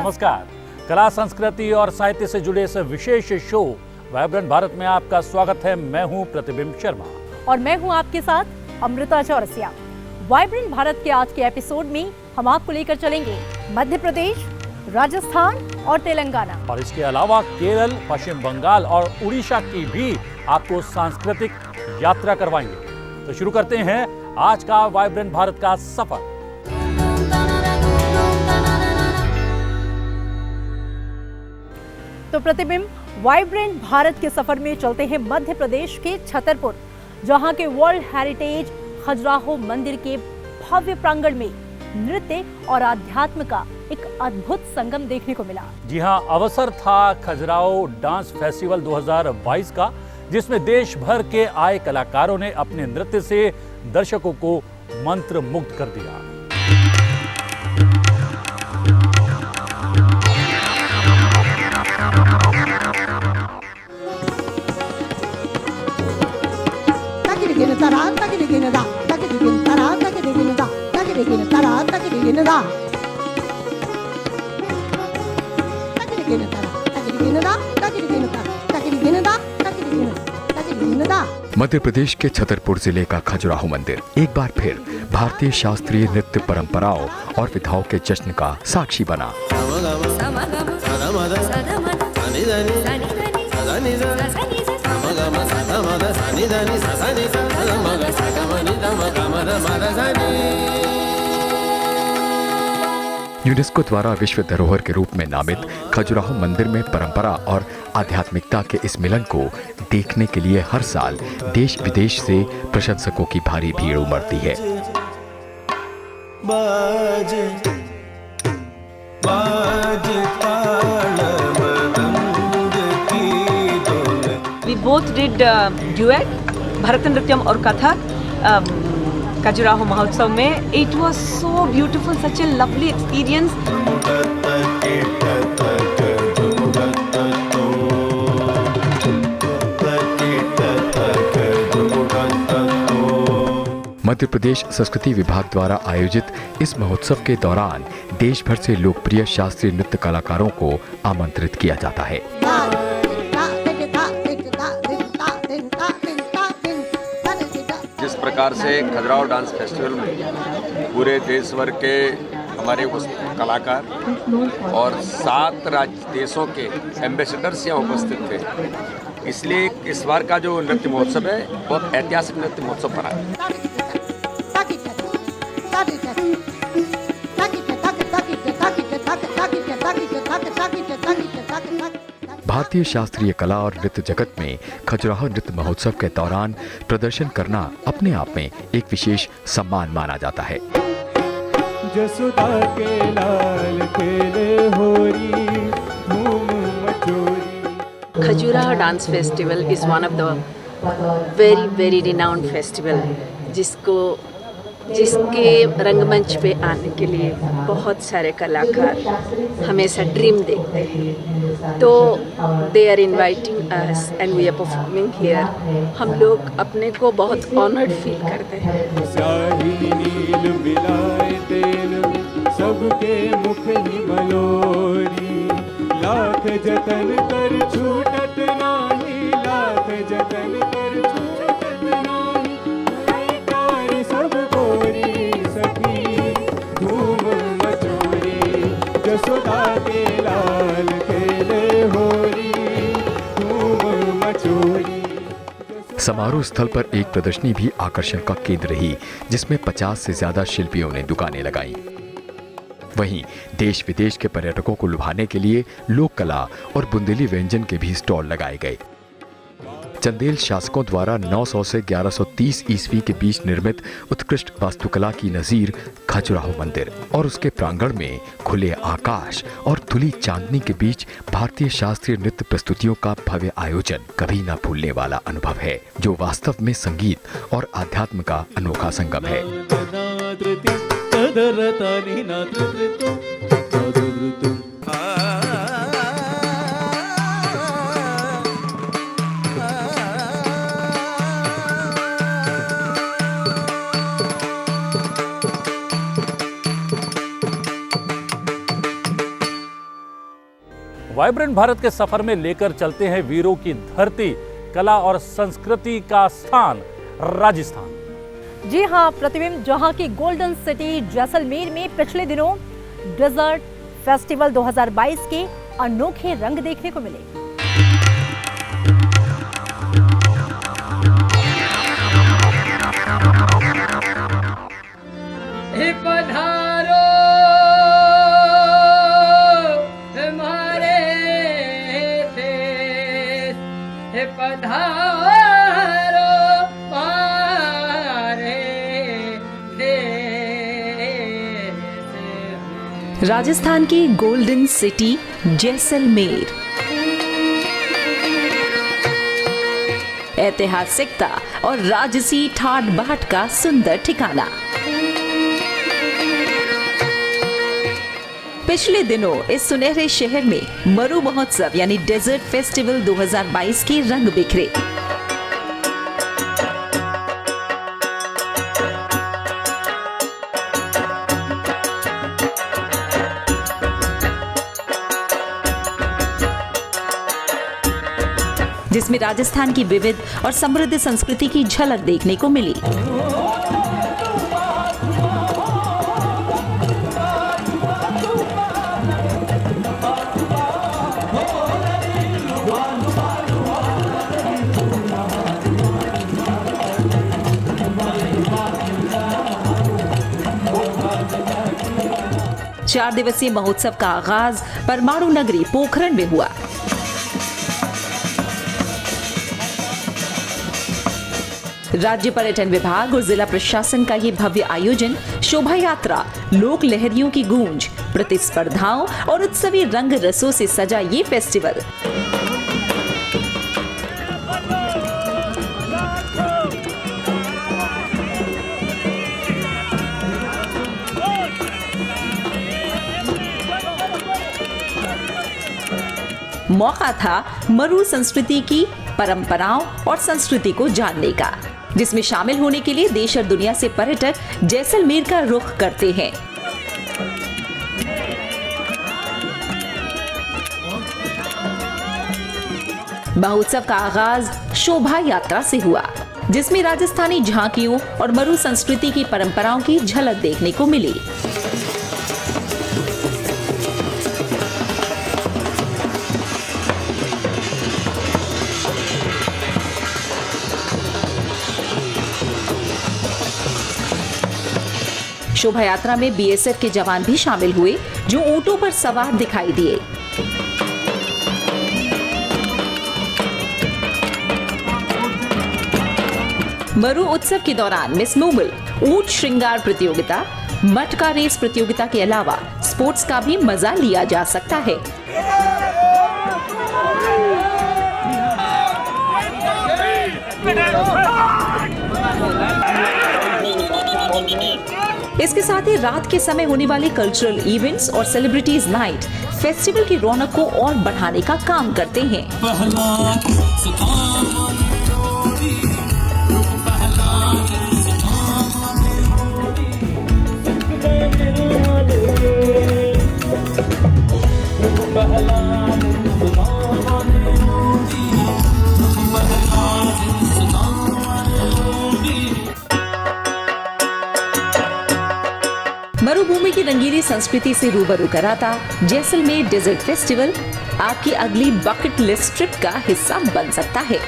नमस्कार। कला, संस्कृति और साहित्य से जुड़े इस विशेष शो वाइब्रेंट भारत में आपका स्वागत है। मैं हूं प्रतिबिंब शर्मा और मैं हूं आपके साथ अमृता चौरसिया। वाइब्रेंट भारत के आज के एपिसोड में हम आपको लेकर चलेंगे मध्य प्रदेश, राजस्थान और तेलंगाना, और इसके अलावा केरल, पश्चिम बंगाल और उड़ीसा की भी आपको सांस्कृतिक यात्रा करवाएंगे। तो शुरू करते हैं आज का वाइब्रेंट भारत का सफर। तो प्रतिबिंब, वाइब्रेंट भारत के सफर में चलते हैं मध्य प्रदेश के छतरपुर, जहां के वर्ल्ड हेरिटेज खजुराहो मंदिर के भव्य प्रांगण में नृत्य और आध्यात्म का एक अद्भुत संगम देखने को मिला। जी हां, अवसर था खजुराहो डांस फेस्टिवल 2022 का, जिसमें देश भर के आए कलाकारों ने अपने नृत्य से दर्शकों को मंत्रमुग्ध कर दिया। मध्य प्रदेश के छतरपुर जिले का खजुराहो मंदिर एक बार फिर भारतीय शास्त्रीय नृत्य परंपराओं और विधाओं के जश्न का साक्षी बना। यूनेस्को द्वारा विश्व धरोहर के रूप में नामित खजुराहो मंदिर में परंपरा और आध्यात्मिकता के इस मिलन को देखने के लिए हर साल देश विदेश से प्रशंसकों की भारी भीड़ उमड़ती है। We both did duet, Bharatanatyam और कथक खजुराहो महोत्सव में। It was so beautiful, such a lovely experience. Madhya Pradesh संस्कृति विभाग द्वारा आयोजित इस महोत्सव के दौरान देश भर से लोकप्रिय शास्त्रीय नृत्य कलाकारों को आमंत्रित किया जाता है। जिस प्रकार से खजुराहो डांस फेस्टिवल में पूरे देश भर के हमारे कलाकार और 7 देशों के एम्बेसडर्स यहाँ उपस्थित थे, इसलिए इस बार का जो नृत्य महोत्सव है बहुत ऐतिहासिक नृत्य महोत्सव बना है। भारतीय शास्त्रीय कला और नृत्य जगत में खजुराहो नृत्य महोत्सव के दौरान प्रदर्शन करना अपने आप में एक विशेष सम्मान माना जाता है। जसुदा के लाल खेले होरी धूम मचोरी। Khajuraho dance festival is one of the very renowned festival, जिसके रंगमंच पे आने के लिए बहुत सारे कलाकार हमेशा ड्रीम देखते हैं। तो they are inviting us and we are performing here. हम लोग अपने को बहुत ऑनर्ड फील करते हैं। स्याही नील मिलाए तेल सबके मुख ही मलोरी, लाख जतन कर छूटत नाही, लाख जतन कर छूटत नाही, कार सब गोरी सखी धूम मचोरी। जसोदा के लाल खेले होरी धूम मचोरी। समारोह स्थल पर एक प्रदर्शनी भी आकर्षण का केंद्र रही, जिसमें 50 से ज्यादा शिल्पियों ने दुकानें लगाईं। वहीं देश विदेश के पर्यटकों को लुभाने के लिए लोक कला और बुंदेली व्यंजन के भी स्टॉल लगाए गए। चंदेल शासकों द्वारा 900 से 1130 ईस्वी के बीच निर्मित उत्कृष्ट वास्तुकला की नजीर खजुराहो मंदिर और उसके प्रांगण में खुले आकाश और धुली चांदनी के बीच भारतीय शास्त्रीय नृत्य प्रस्तुतियों का भव्य आयोजन कभी न भूलने वाला अनुभव है, जो वास्तव में संगीत और आध्यात्म का अनोखा संगम है। वाइब्रेंट भारत के सफर में लेकर चलते हैं वीरों की धरती, कला और संस्कृति का स्थान राजस्थान। जी हाँ प्रतिबिंब, जहां की गोल्डन सिटी जैसलमेर में पिछले दिनों डेजर्ट फेस्टिवल 2022 के अनोखे रंग देखने को मिले। पधारो हमारे देश, पधारो हमारे देश। राजस्थान की गोल्डन सिटी जैसलमेर, ऐतिहासिकता और राजसी ठाट बाट का सुंदर ठिकाना। पिछले दिनों इस सुनहरे शहर में मरु महोत्सव यानी डेजर्ट फेस्टिवल 2022 के रंग बिखरे। जिसमें राजस्थान की विविध और समृद्ध संस्कृति की झलक देखने को मिली। चार दिवसीय महोत्सव का आगाज परमाणु नगरी पोखरण में हुआ। राज्य पर्यटन विभाग और जिला प्रशासन का ये भव्य आयोजन, शोभा यात्रा, लोक लहरियों की गूंज, प्रतिस्पर्धाओं और उत्सवी रंग रसों से सजा ये फेस्टिवल मौका था मरु संस्कृति की परंपराओं और संस्कृति को जानने का, जिसमें शामिल होने के लिए देश और दुनिया से पर्यटक जैसलमेर का रुख करते हैं। महोत्सव का आगाज शोभा यात्रा से हुआ, जिसमें राजस्थानी झांकियों और मरु संस्कृति की परंपराओं की झलक देखने को मिली। शोभा यात्रा में बीएसएफ के जवान भी शामिल हुए, जो ऊंटों पर सवार दिखाई दिए। मरु उत्सव के दौरान मिस मुगल, ऊंट श्रृंगार प्रतियोगिता, मटका रेस प्रतियोगिता के अलावा स्पोर्ट्स का भी मजा लिया जा सकता है। इसके साथ ही रात के समय होने वाले कल्चरल इवेंट्स और सेलिब्रिटीज नाइट फेस्टिवल की रौनक को और बढ़ाने का काम करते हैं। मरुभूमि की रंगीली संस्कृति से रूबरू कराता जैसलमेर डेजर्ट फेस्टिवल आपकी अगली बकेट लिस्ट ट्रिप का हिस्सा बन सकता है।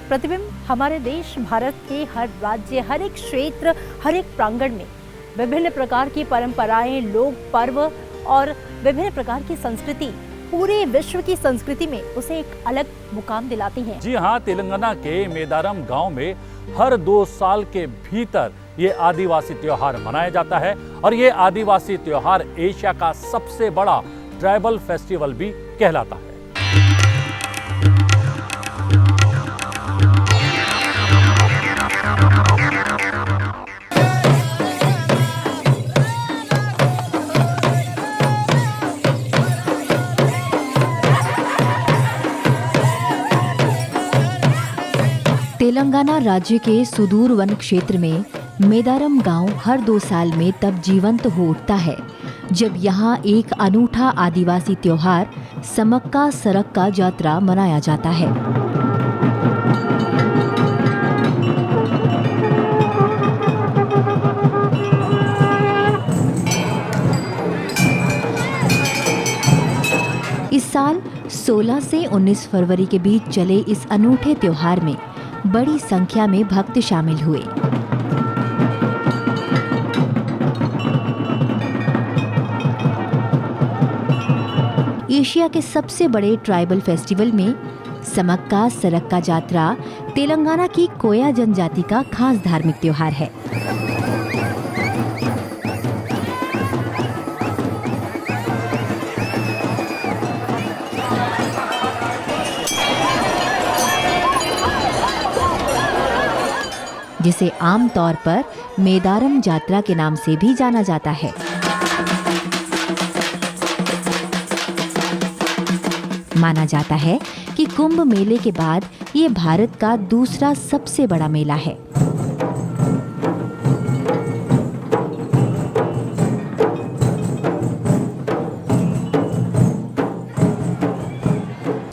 प्रतिबिंब, हमारे देश भारत के हर राज्य, हर एक क्षेत्र, हर एक प्रांगण में विभिन्न प्रकार की परंपराएं, लोक पर्व और विभिन्न प्रकार की संस्कृति पूरे विश्व की संस्कृति में उसे एक अलग मुकाम दिलाती हैं। जी हाँ, तेलंगाना के मेदारम गांव में हर 2 साल के भीतर ये आदिवासी त्योहार मनाया जाता है और ये आदिवासी त्योहार एशिया का सबसे बड़ा ट्राइबल फेस्टिवल भी कहलाता है। तेलंगाना राज्य के सुदूर वन क्षेत्र में मेदारम गांव हर 2 साल में तब जीवंत हो उठता है जब यहाँ एक अनूठा आदिवासी त्योहार समक्का सरक्का जात्रा मनाया जाता है। इस साल 16 से 19 फरवरी के बीच चले इस अनूठे त्योहार में बड़ी संख्या में भक्त शामिल हुए। एशिया के सबसे बड़े ट्राइबल फेस्टिवल में समक्का सरक्का जात्रा तेलंगाना की कोया जनजाति का खास धार्मिक त्योहार है। जिसे आमतौर पर मेदारम जात्रा के नाम से भी जाना जाता है। माना जाता है कि कुंभ मेले के बाद ये भारत का दूसरा सबसे बड़ा मेला है।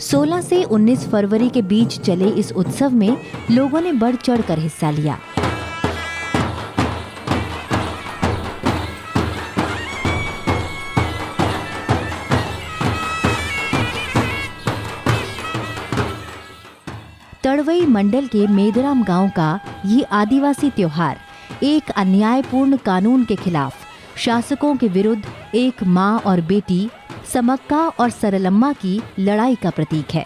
सोलह से 19 फरवरी के बीच चले इस उत्सव में लोगों ने बढ़ चढ़कर हिस्सा लिया। तड़वई मंडल के मेदारम गांव का ये आदिवासी त्योहार एक अन्यायपूर्ण कानून के खिलाफ शासकों के विरुद्ध एक मां और बेटी समक्का और सरलम्मा की लड़ाई का प्रतीक है।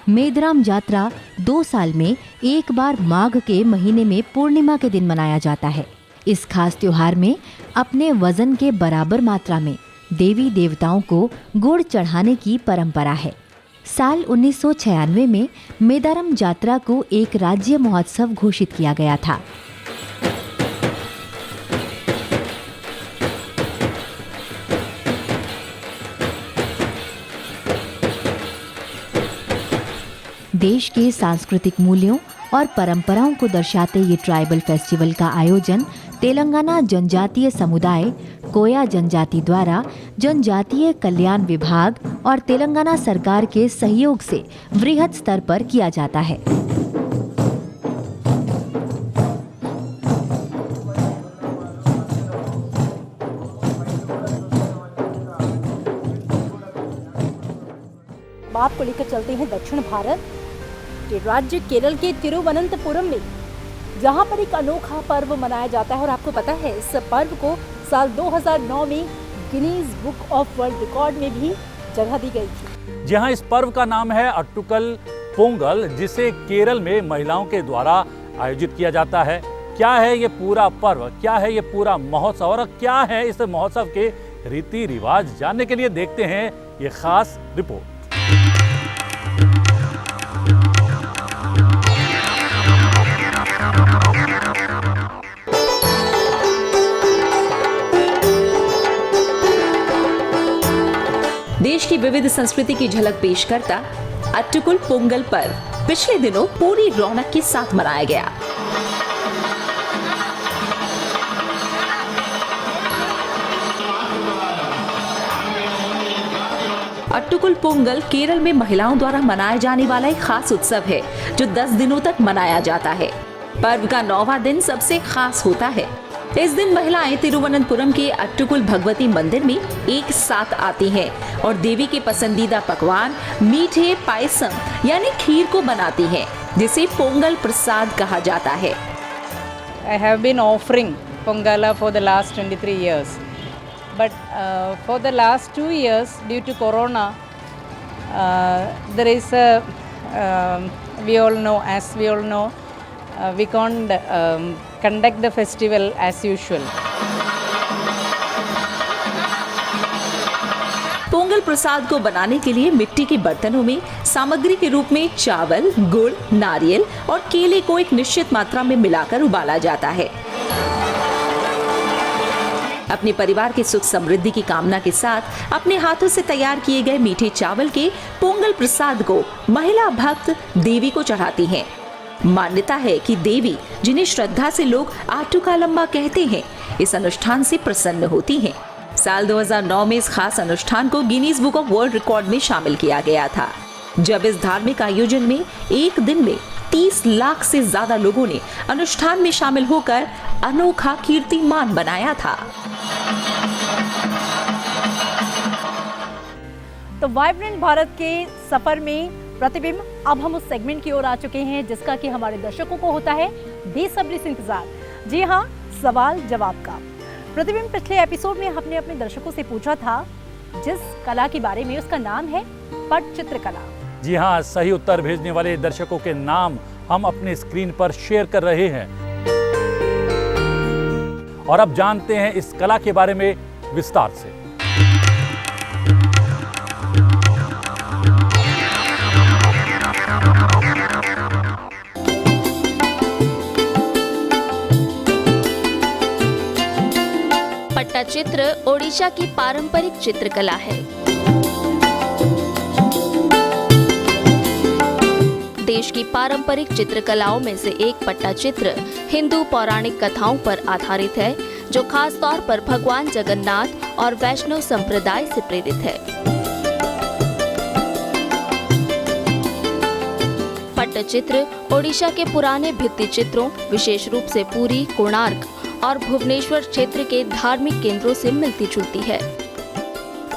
मेदारम जात्रा 2 साल में एक बार माघ के महीने में पूर्णिमा के दिन मनाया जाता है। इस खास त्योहार में अपने वजन के बराबर मात्रा में देवी देवताओं को गुड़ चढ़ाने की परंपरा है। साल 1996 में मेदारम जात्रा को एक राज्य महोत्सव घोषित किया गया था। देश के सांस्कृतिक मूल्यों और परंपराओं को दर्शाते ये ट्राइबल फेस्टिवल का आयोजन तेलंगाना जनजातीय समुदाय कोया जनजाति द्वारा जनजातीय कल्याण विभाग और तेलंगाना सरकार के सहयोग से वृहद स्तर पर किया जाता है। आपको लेकर चलते हैं दक्षिण भारत के राज्य केरल के तिरुवनंतपुरम में, जहां पर एक अनोखा पर्व मनाया जाता है। और आपको पता है, इस पर्व को साल 2009 में Guinness book of world record में भी जगह दी गई थी। जी हाँ, इस पर्व का नाम है अट्टुकल पोंगल, जिसे केरल में महिलाओं के द्वारा आयोजित किया जाता है। क्या है ये पूरा पर्व, क्या है ये पूरा महोत्सव और क्या है इस महोत्सव के रीति रिवाज, जानने के लिए देखते हैं ये खास रिपोर्ट। देश की विविध संस्कृति की झलक पेश करता अट्टुकल पोंगल पर्व पिछले दिनों पूरी रौनक के साथ मनाया गया। अट्टुकल पोंगल केरल में महिलाओं द्वारा मनाया जाने वाला एक खास उत्सव है जो 10 दिनों तक मनाया जाता है। पर्व का 9वां दिन सबसे खास होता है। इस दिन महिलाएं तिरुवनंतपुरम के अट्टुकल भगवती मंदिर में एक साथ आती हैं और देवी के पसंदीदा पकवान मीठे पायसम यानी खीर को बनाती हैं, जिसे पोंगल प्रसाद कहा जाता है। I have been offering Pongala for the last 23 years, but for the last 2 years, due to Corona, there is a we all know, we can't conduct the festival as usual. Pongal प्रसाद को बनाने के लिए मिट्टी के बर्तनों में सामग्री के रूप में चावल, गुड़, नारियल और केले को एक निश्चित मात्रा में मिलाकर उबाला जाता है। अपने परिवार के सुख समृद्धि की कामना के साथ अपने हाथों से तैयार किए गए मीठे चावल के पोंगल प्रसाद को महिला भक्त देवी को चढ़ाती हैं। मान्यता है कि देवी, जिन्हें श्रद्धा से लोग आटुकालम्बा कहते हैं, इस अनुष्ठान से प्रसन्न होती हैं। साल 2009 में इस खास अनुष्ठान को Guinness book of world record में शामिल किया गया था, जब इस धार्मिक आयोजन में एक दिन में 30 लाख से ज्यादा लोगों ने अनुष्ठान में शामिल होकर अनोखा कीर्तिमान बनाया था। तो वाइब्रेंट भारत के सफर में प्रतिबिंब, अब हम उस सेगमेंट की ओर आ चुके हैं जिसका कि हमारे दर्शकों को होता है बेसब्री से इंतजार। जी हाँ, सवाल जवाब का। प्रतिबिंब, पिछले एपिसोड में हमने अपने दर्शकों से पूछा था जिस कला के बारे में, उसका नाम है पटचित्र कला। जी हाँ, सही उत्तर भेजने वाले दर्शकों के नाम हम अपने स्क्रीन पर शेयर कर रहे हैं। और अब जानते हैं इस कला के बारे में विस्तार से। पट्टाचित्र ओडिशा की पारंपरिक चित्रकला है। देश की पारंपरिक चित्रकलाओं में से एक पट्टाचित्र हिंदू पौराणिक कथाओं पर आधारित है, जो खास तौर पर भगवान जगन्नाथ और वैष्णव संप्रदाय से प्रेरित है। पट्टचित्र ओडिशा के पुराने भित्ति चित्रों, विशेष रूप से पुरी, कोणार्क और भुवनेश्वर क्षेत्र के धार्मिक केंद्रों से मिलती जुलती है।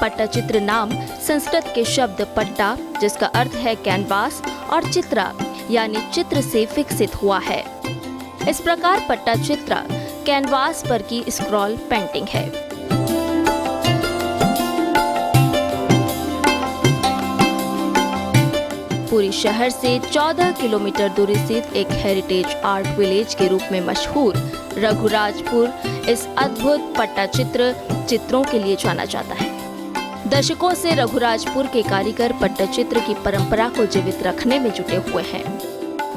पट्टचित्र नाम संस्कृत के शब्द पट्टा, जिसका अर्थ है कैनवास, और चित्रा यानी चित्र से विकसित हुआ है। इस प्रकार पट्टचित्र कैनवास पर की स्क्रॉल पेंटिंग है। पुरी शहर से 14 किलोमीटर दूरी स्थित एक हेरिटेज आर्ट विलेज के रूप में मशहूर रघुराजपुर इस अद्भुत पट्टचित्र चित्रों के लिए जाना जाता है। दशकों से रघुराजपुर के कारीगर पट्टचित्र की परंपरा को जीवित रखने में जुटे हुए हैं।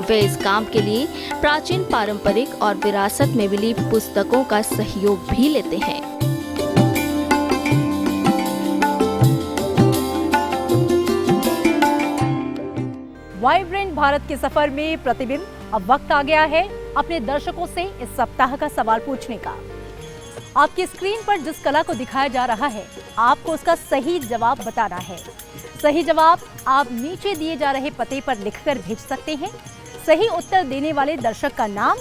वे इस काम के लिए प्राचीन पारंपरिक और विरासत में मिली पुस्तकों का सहयोग भी लेते हैं। वाइब्रेंट भारत के सफर में प्रतिबिंब, अब वक्त आ गया है अपने दर्शकों से इस सप्ताह का सवाल पूछने का। आपकी स्क्रीन पर जिस कला को दिखाया जा रहा है, आपको उसका सही जवाब बताना है। सही जवाब आप नीचे दिए जा रहे पते पर लिखकर भेज सकते हैं। सही उत्तर देने वाले दर्शक का नाम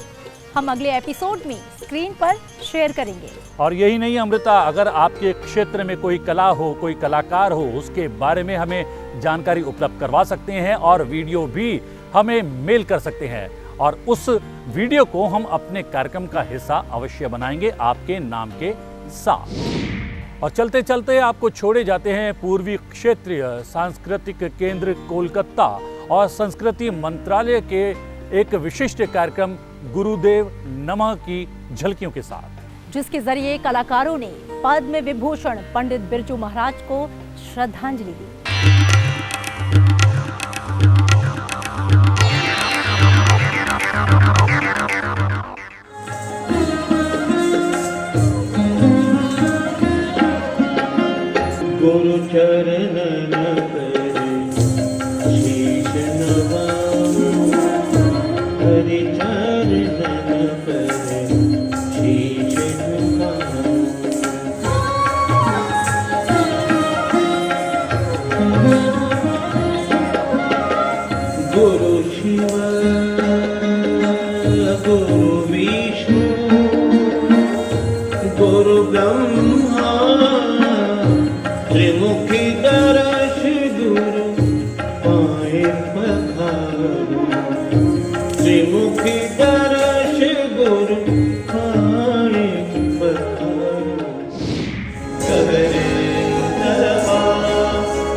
हम अगले एपिसोड में स्क्रीन पर शेयर करेंगे। और यही नहीं अमृता, अगर आपके क्षेत्र में कोई कला हो, कोई कलाकार हो, उसके बारे में हमें जानकारी उपलब्ध करवा सकते हैं और वीडियो भी हमें मेल कर सकते हैं, और उस वीडियो को हम अपने कार्यक्रम का हिस्सा अवश्य बनाएंगे आपके नाम के साथ। और चलते चलते आपको छोड़े जाते हैं पूर्वी क्षेत्रीय सांस्कृतिक केंद्र कोलकाता और संस्कृति मंत्रालय के एक विशिष्ट कार्यक्रम गुरुदेव नमः की झलकियों के साथ, जिसके जरिए कलाकारों ने पद्म विभूषण पंडित बिरजू महाराज को श्रद्धांजलि दी। गुरु चरणन करे शीश नवाऊं, हरि चरणन करे शीश झुकाऊं। गुरु शिव गुरु विष्णु गुरु ब्रह्मा त्रिमुखी दर्श गुरु पाए पधारो, त्रिमुखी दर्श गुरु पाए पधारो। करे दरबा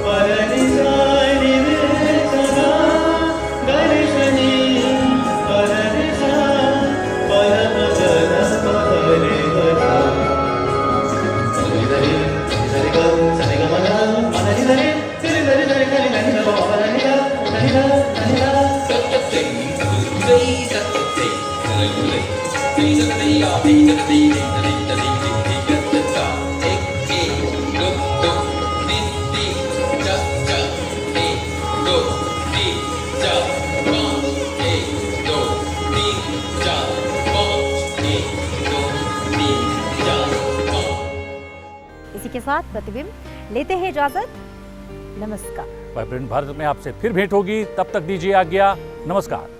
परनि सारि रे सदा, दर्शनी परनि सा परम गरस परे गसा। के साथ प्रतिबिंब लेते हैं इजाजत। नमस्कार। वाइब्रेंट भारत में आपसे फिर भेंट होगी, तब तक दीजिए आज्ञा। नमस्कार।